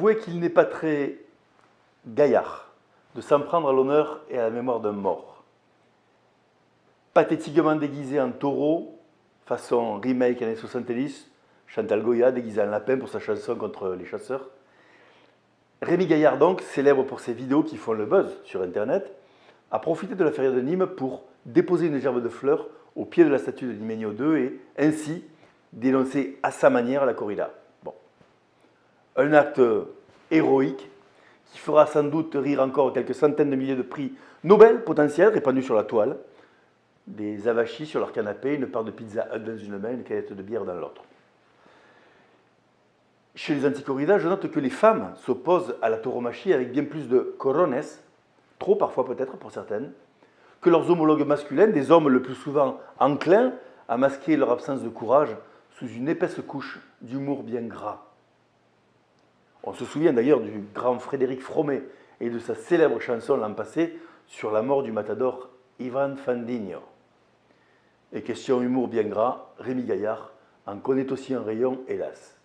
avouez qu'il n'est pas très gaillard de s'en prendre à l'honneur et à la mémoire d'un mort. Pathétiquement déguisé en taureau, façon remake années 70, Chantal Goya déguisé en lapin pour sa chanson contre les chasseurs. Rémi Gaillard donc, célèbre pour ses vidéos qui font le buzz sur internet, a profité de la feria de Nîmes pour déposer une gerbe de fleurs au pied de la statue de Liménio II et ainsi dénoncer à sa manière la corrida. Bon. Un acte héroïque qui fera sans doute rire encore quelques centaines de milliers de prix Nobel potentiels répandus sur la toile, des avachis sur leur canapé, une part de pizza dans une main, une canette de bière dans l'autre. Chez les anti-corridas, je note que les femmes s'opposent à la tauromachie avec bien plus de corones, trop parfois peut-être pour certaines, que leurs homologues masculins, des hommes le plus souvent enclins à masquer leur absence de courage sous une épaisse couche d'humour bien gras. On se souvient d'ailleurs du grand Frédéric Fromet et de sa célèbre chanson l'an passé sur la mort du matador Ivan Fandiño. Et question humour bien gras, Rémi Gaillard en connaît aussi un rayon, hélas.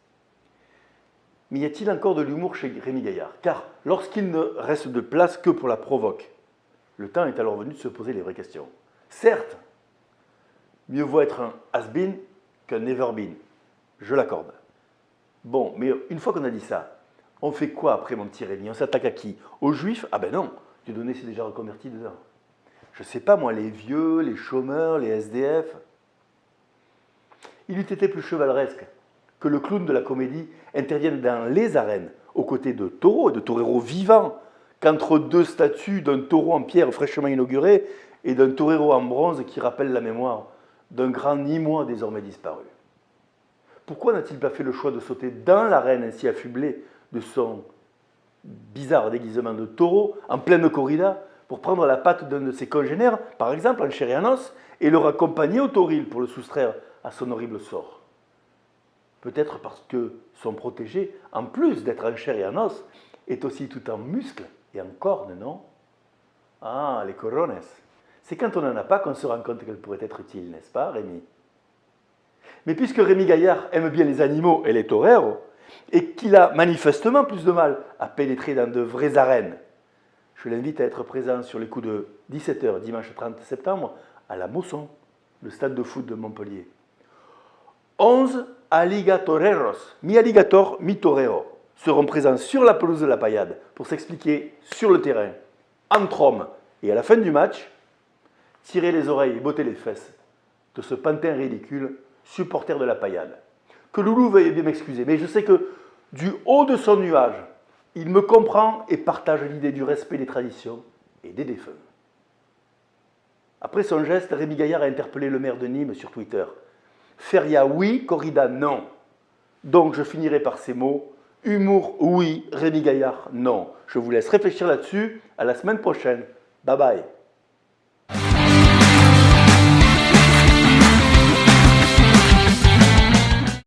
Mais y a-t-il encore de l'humour chez Rémi Gaillard? Car lorsqu'il ne reste de place que pour la provoque, le temps est alors venu de se poser les vraies questions. Certes, mieux vaut être un has-been qu'un never-been, je l'accorde. Bon, mais une fois qu'on a dit ça, on fait quoi après mon petit Rémi? On s'attaque à qui? Aux juifs? Ah ben non, Dieudonné s'est déjà reconverti dedans. Je sais pas moi, les vieux, les chômeurs, les SDF. Il eût été plus chevaleresque que le clown de la comédie intervienne dans les arènes aux côtés de taureaux et de toreros vivants qu'entre deux statues d'un taureau en pierre fraîchement inauguré et d'un torero en bronze qui rappelle la mémoire d'un grand Nîmois désormais disparu. Pourquoi n'a-t-il pas fait le choix de sauter dans l'arène ainsi affublé de son bizarre déguisement de taureau en pleine corrida pour prendre la patte d'un de ses congénères, par exemple en chair et en os, et le raccompagner au tauril pour le soustraire à son horrible sort? Peut-être parce que son protégé, en plus d'être en chair et en os, est aussi tout en muscles et en cornes, non? Ah, les corones. C'est quand on n'en a pas qu'on se rend compte qu'elles pourraient être utiles, n'est-ce pas, Rémi? Mais puisque Rémi Gaillard aime bien les animaux et les toreros, et qu'il a manifestement plus de mal à pénétrer dans de vraies arènes, je l'invite à être présent sur les coups de 17 h dimanche 30 septembre à la Mosson, le stade de foot de Montpellier. 11 alligatoreros, mi-alligator, mi-torero, seront présents sur la pelouse de la Paillade pour s'expliquer sur le terrain, entre hommes. Et à la fin du match, tirer les oreilles et botter les fesses de ce pantin ridicule, supporter de la Paillade. Que Loulou veuille bien m'excuser, mais je sais que du haut de son nuage, il me comprend et partage l'idée du respect des traditions et des défunts. Après son geste, Rémi Gaillard a interpellé le maire de Nîmes sur Twitter. Feria oui, corrida non. Donc je finirai par ces mots. Humour oui, Rémi Gaillard non. Je vous laisse réfléchir là-dessus. À la semaine prochaine. Bye bye.